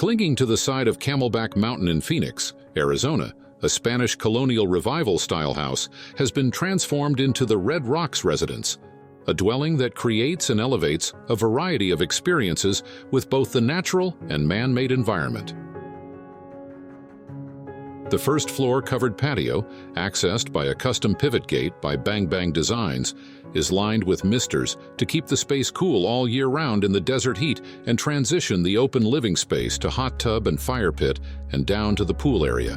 Clinging to the side of Camelback Mountain in Phoenix, Arizona, a Spanish Colonial Revival style house has been transformed into the Red Rocks residence, a dwelling that creates and elevates a variety of experiences with both the natural and man-made environment. The first floor covered patio, accessed by a custom pivot gate by Bang Bang Designs, is lined with misters to keep the space cool all year round in the desert heat and transition the open living space to hot tub and fire pit and down to the pool area.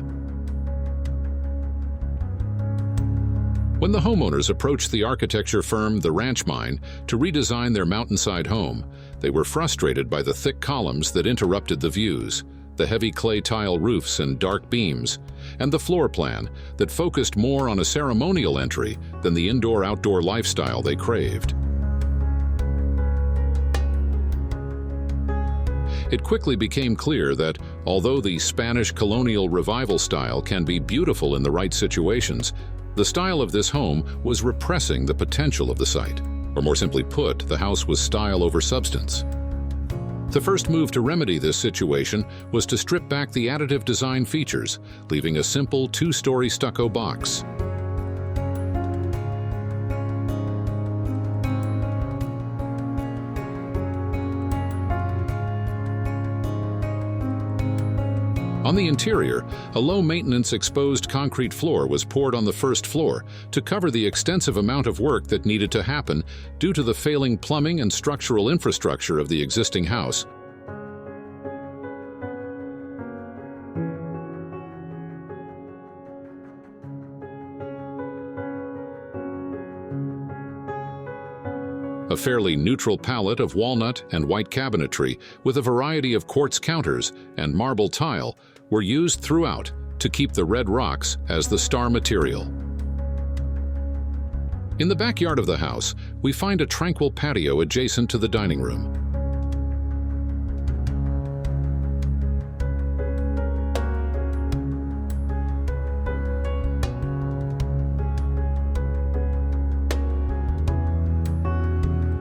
When the homeowners approached the architecture firm The Ranch Mine to redesign their mountainside home, they were frustrated by the thick columns that interrupted the views, the heavy clay tile roofs and dark beams, and the floor plan that focused more on a ceremonial entry than the indoor-outdoor lifestyle they craved. It quickly became clear that, although the Spanish Colonial Revival style can be beautiful in the right situations, the style of this home was repressing the potential of the site. Or more simply put, the house was style over substance. The first move to remedy this situation was to strip back the additive design features, leaving a simple two-story stucco box. On the interior, a low-maintenance exposed concrete floor was poured on the first floor to cover the extensive amount of work that needed to happen due to the failing plumbing and structural infrastructure of the existing house. A fairly neutral palette of walnut and white cabinetry with a variety of quartz counters and marble tile were used throughout to keep the red rocks as the star material. In the backyard of the house, we find a tranquil patio adjacent to the dining room.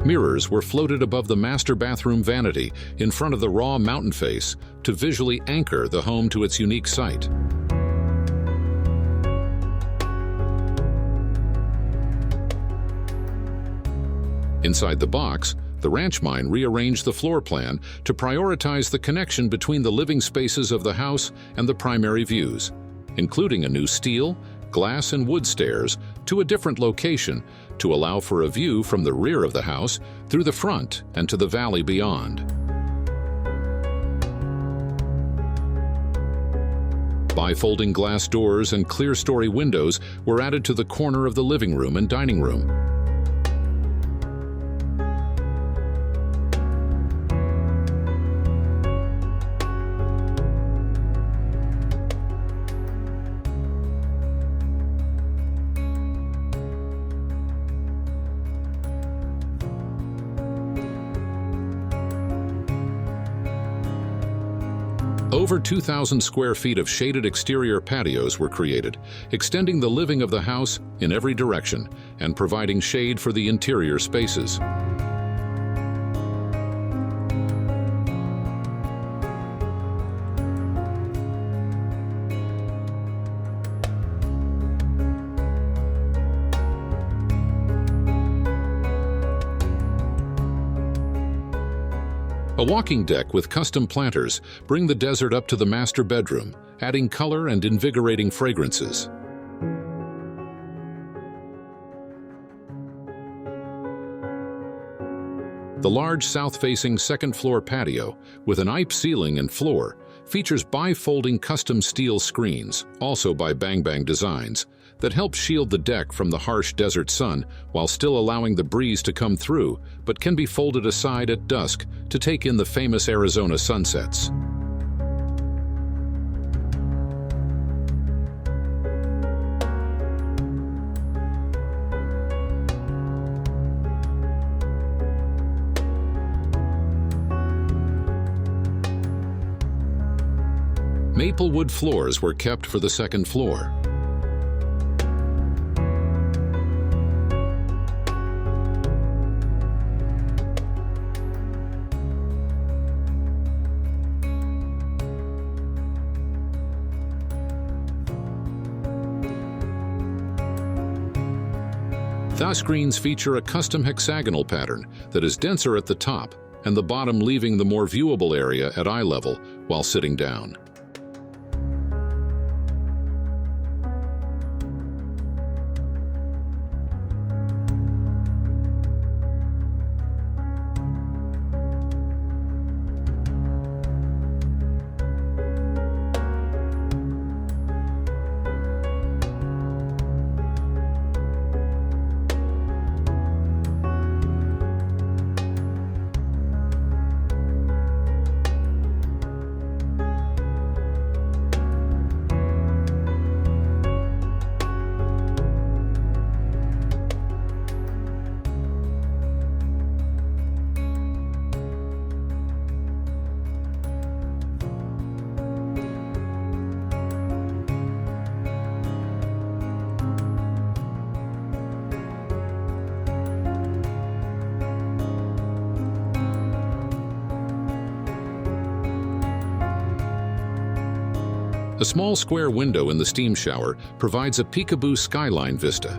Mirrors were floated above the master bathroom vanity in front of the raw mountain face to visually anchor the home to its unique site. Inside the box, the Ranch Mine rearranged the floor plan to prioritize the connection between the living spaces of the house and the primary views, including a new steel, glass, and wood stairs to a different location to allow for a view from the rear of the house through the front and to the valley beyond. Bifolding glass doors and clear-story windows were added to the corner of the living room and dining room. Over 2,000 square feet of shaded exterior patios were created, extending the living of the house in every direction and providing shade for the interior spaces. A walking deck with custom planters bring the desert up to the master bedroom, adding color and invigorating fragrances. The large south-facing second-floor patio, with an IPE ceiling and floor, features bifolding custom steel screens, also by Bang Bang Designs, that help shield the deck from the harsh desert sun while still allowing the breeze to come through, but can be folded aside at dusk to take in the famous Arizona sunsets. Maple wood floors were kept for the second floor. Thus screens feature a custom hexagonal pattern that is denser at the top and the bottom, leaving the more viewable area at eye level while sitting down. A small square window in the steam shower provides a peekaboo skyline vista.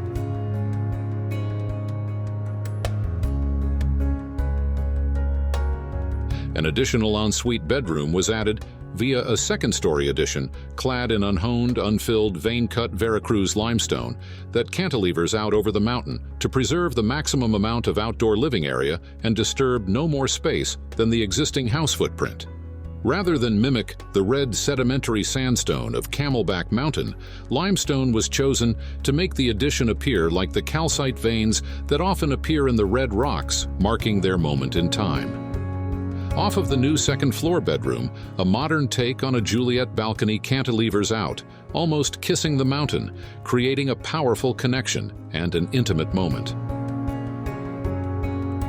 An additional ensuite bedroom was added via a second-story addition clad in unhoned, unfilled, vein-cut Veracruz limestone that cantilevers out over the mountain to preserve the maximum amount of outdoor living area and disturb no more space than the existing house footprint. Rather than mimic the red sedimentary sandstone of Camelback Mountain, limestone was chosen to make the addition appear like the calcite veins that often appear in the red rocks, marking their moment in time. Off of the new second-floor bedroom, a modern take on a Juliet balcony cantilevers out, almost kissing the mountain, creating a powerful connection and an intimate moment.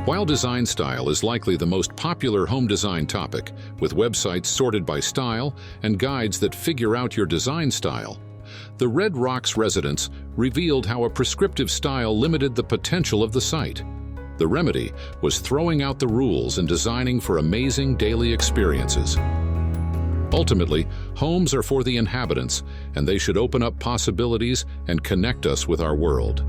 While design style is likely the most popular home design topic, with websites sorted by style and guides that figure out your design style, the Red Rocks residents revealed how a prescriptive style limited the potential of the site. The remedy was throwing out the rules and designing for amazing daily experiences. Ultimately, homes are for the inhabitants, and they should open up possibilities and connect us with our world.